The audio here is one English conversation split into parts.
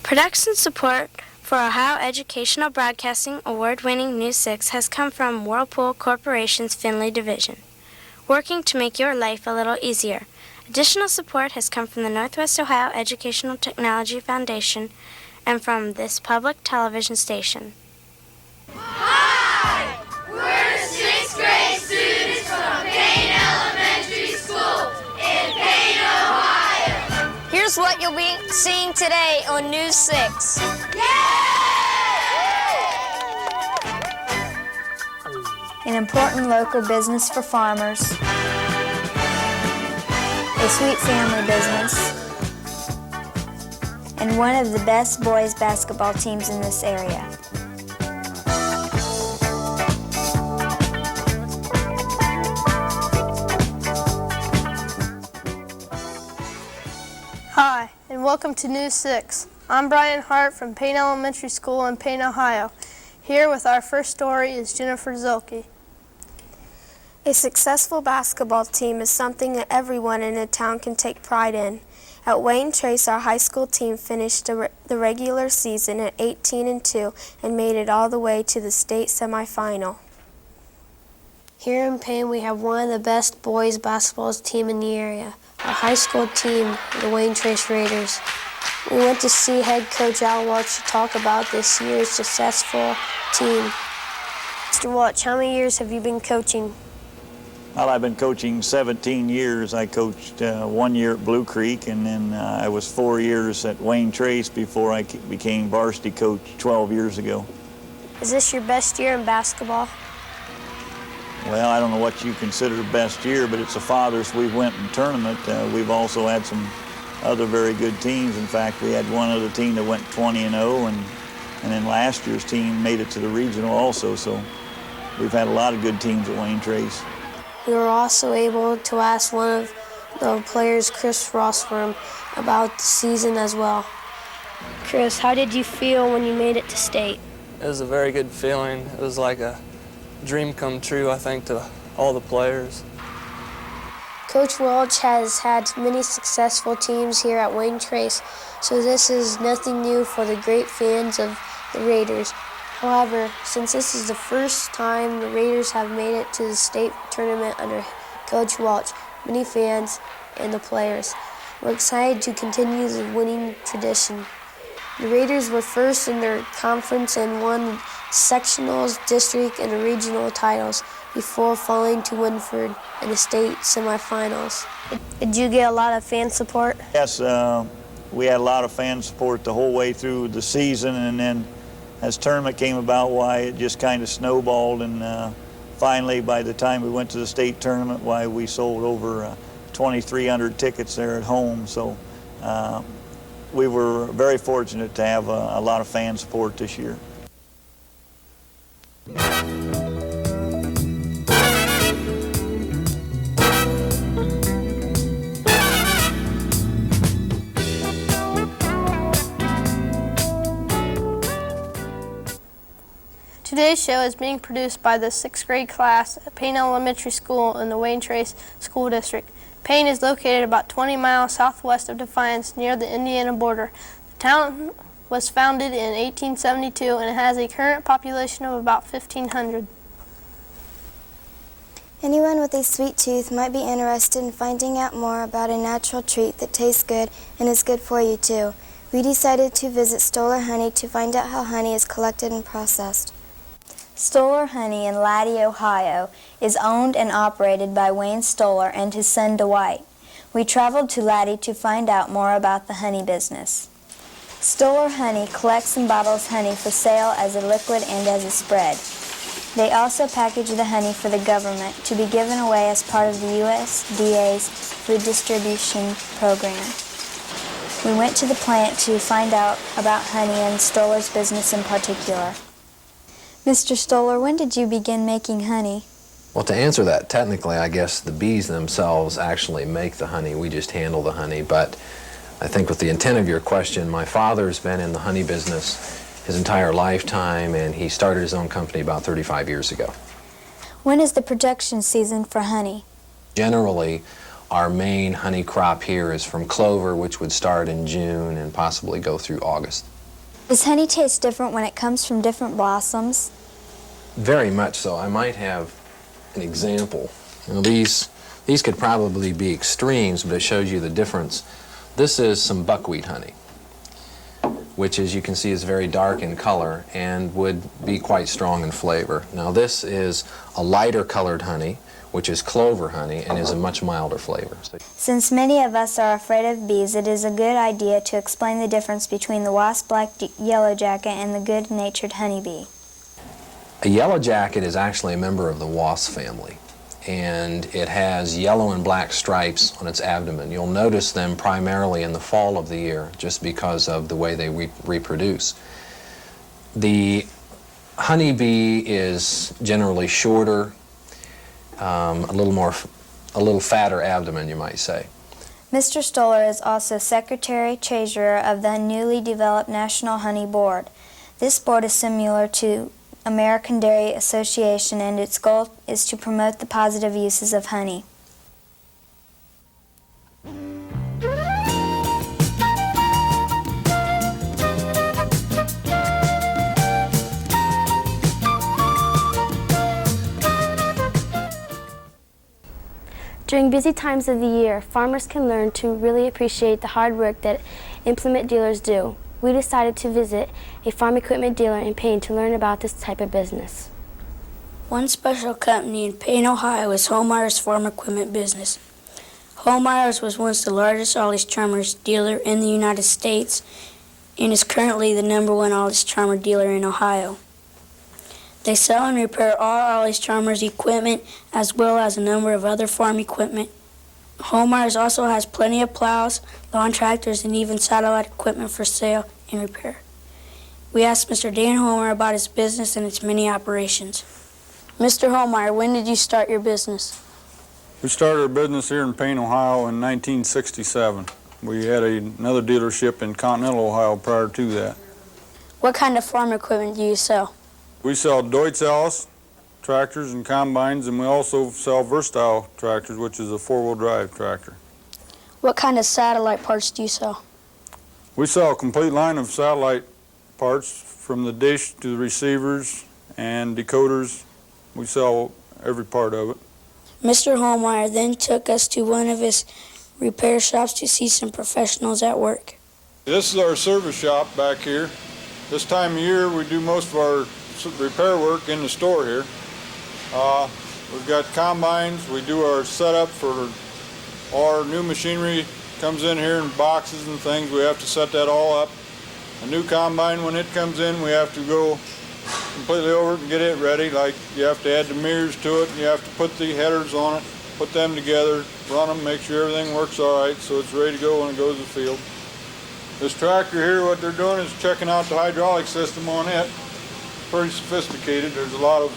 Production support for Ohio Educational Broadcasting award-winning News 6 has come from Whirlpool Corporation's Findlay Division, working to make your life a little easier. Additional support has come from the Northwest Ohio Educational Technology Foundation and from this public television station. Hi! We're 6th grade students from Payne Elementary School in Payne, Ohio. Here's what you'll be seeing today on News 6. An important local business for farmers, a sweet family business, and one of the best boys basketball teams in this area. Hi, and welcome to News 6. I'm Brian Hart from Payne Elementary School in Payne, Ohio. Here with our first story is Jennifer Zilke. A successful basketball team is something that everyone in a town can take pride in. At Wayne Trace, our high school team finished the regular season at 18-2 and made it all the way to the state semifinal. Here in Payne, we have one of the best boys basketball team in the area. Our high school team, the Wayne Trace Raiders. We went to see head coach Al Walsh to talk about this year's successful team. Mr. Walsh, how many years have you been coaching? Well, I've been coaching 17 years. I coached 1 year at Blue Creek, and then I was 4 years at Wayne Trace before I became varsity coach 12 years ago. Is this your best year in basketball? Well, I don't know what you consider best year, but it's a father's. We went in tournament. We've also had some other very good teams. In fact, we had one other team that went 20-0, and then last year's team made it to the regional also. So we've had a lot of good teams at Wayne Trace. We were also able to ask one of the players, Chris Rossworm, about the season as well. Chris, how did you feel when you made it to state? It was a very good feeling. It was like a dream come true, I think, to all the players. Coach Welch has had many successful teams here at Wayne Trace, so this is nothing new for the great fans of the Raiders. However, since this is the first time the Raiders have made it to the state tournament under Coach Welch, many fans and the players were excited to continue the winning tradition. The Raiders were first in their conference and won sectionals, district, and regional titles before falling to Winford in the state semifinals. Did you get a lot of fan support? Yes, we had a lot of fan support the whole way through the season, and then as tournament came about, why it just kind of snowballed, and finally by the time we went to the state tournament, why we sold over 2,300 tickets there at home. So we were very fortunate to have a lot of fan support this year. Today's show is being produced by the 6th grade class at Payne Elementary School in the Wayne Trace School District. Payne is located about 20 miles southwest of Defiance near the Indiana border. The town was founded in 1872 and it has a current population of about 1,500. Anyone with a sweet tooth might be interested in finding out more about a natural treat that tastes good and is good for you too. We decided to visit Stoller Honey to find out how honey is collected and processed. Stoller Honey in Laddie, Ohio is owned and operated by Wayne Stoller and his son Dwight. We traveled to Laddie to find out more about the honey business. Stoller Honey collects and bottles honey for sale as a liquid and as a spread. They also package the honey for the government to be given away as part of the USDA's food distribution program. We went to the plant to find out about honey and Stoller's business in particular. Mr. Stoller, when did you begin making honey? Well, to answer that, technically, I guess the bees themselves actually make the honey. We just handle the honey. But I think with the intent of your question, my father's been in the honey business his entire lifetime, and he started his own company about 35 years ago. When is the production season for honey? Generally, our main honey crop here is from clover, which would start in June and possibly go through August. Does honey taste different when it comes from different blossoms? Very much so. I might have an example. You know, these could probably be extremes, but it shows you the difference. This is some buckwheat honey, which, as you can see, is very dark in color and would be quite strong in flavor. Now this is a lighter colored honey, which is clover honey, and is a much milder flavor. Since many of us are afraid of bees, it is a good idea to explain the difference between the wasp black yellowjacket and the good-natured honeybee. A yellowjacket is actually a member of the wasp family, and it has yellow and black stripes on its abdomen. You'll notice them primarily in the fall of the year just because of the way they reproduce. The honeybee is generally shorter, a little fatter abdomen, you might say. Mr. Stoller is also Secretary-Treasurer of the newly developed National Honey Board. This board is similar to American Dairy Association, and its goal is to promote the positive uses of honey. During busy times of the year, farmers can learn to really appreciate the hard work that implement dealers do. We decided to visit a farm equipment dealer in Payne to learn about this type of business. One special company in Payne, Ohio is Homeyer's Farm Equipment Business. Homeyer's was once the largest Ollie's Charmers dealer in the United States and is currently the #1 Ollie's Charmer dealer in Ohio. They sell and repair all Ollie's Charmers equipment as well as a number of other farm equipment. Homeyer's also has plenty of plows, lawn tractors, and even satellite equipment for sale and repair. We asked Mr. Dan Homeyer about his business and its many operations. Mr. Homeyer, when did you start your business? We started our business here in Payne, Ohio in 1967. We had another dealership in Continental, Ohio prior to that. What kind of farm equipment do you sell? We sell Deutz tractors and combines, and we also sell Versatile tractors, which is a four-wheel drive tractor. What kind of satellite parts do you sell? We sell a complete line of satellite parts from the dish to the receivers and decoders. We sell every part of it. Mr. Homeyer then took us to one of his repair shops to see some professionals at work. This is our service shop back here. This time of year we do most of our repair work in the store here. We've got combines. We do our setup for all our new machinery. Comes in here in boxes and things. We have to set that all up. A new combine, when it comes in, we have to go completely over it and get it ready. Like you have to add the mirrors to it, and you have to put the headers on it, put them together, run them, make sure everything works all right so it's ready to go when it goes to the field. This tractor here, what they're doing is checking out the hydraulic system on it. Pretty sophisticated. There's a lot of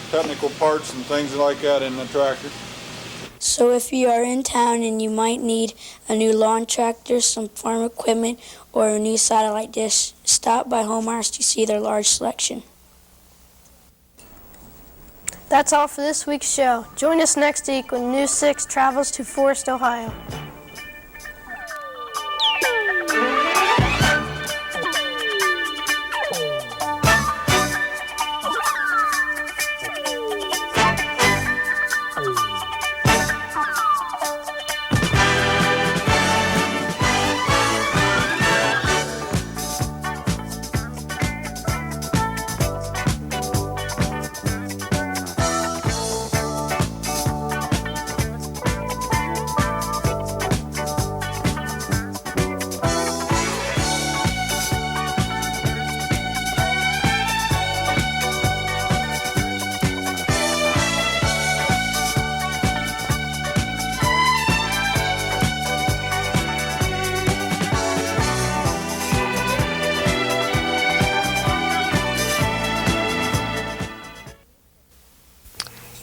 technical parts and things like that in the tractor. So if you are in town and you might need a new lawn tractor, some farm equipment, or a new satellite dish, stop by Homeyer's to see their large selection. That's all for this week's show. Join us next week when News 6 travels to Forest, Ohio.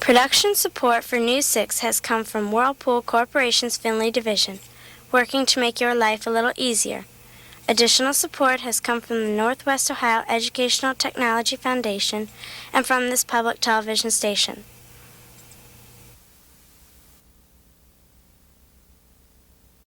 Production support for News 6 has come from Whirlpool Corporation's Findlay Division, working to make your life a little easier. Additional support has come from the Northwest Ohio Educational Technology Foundation and from this public television station.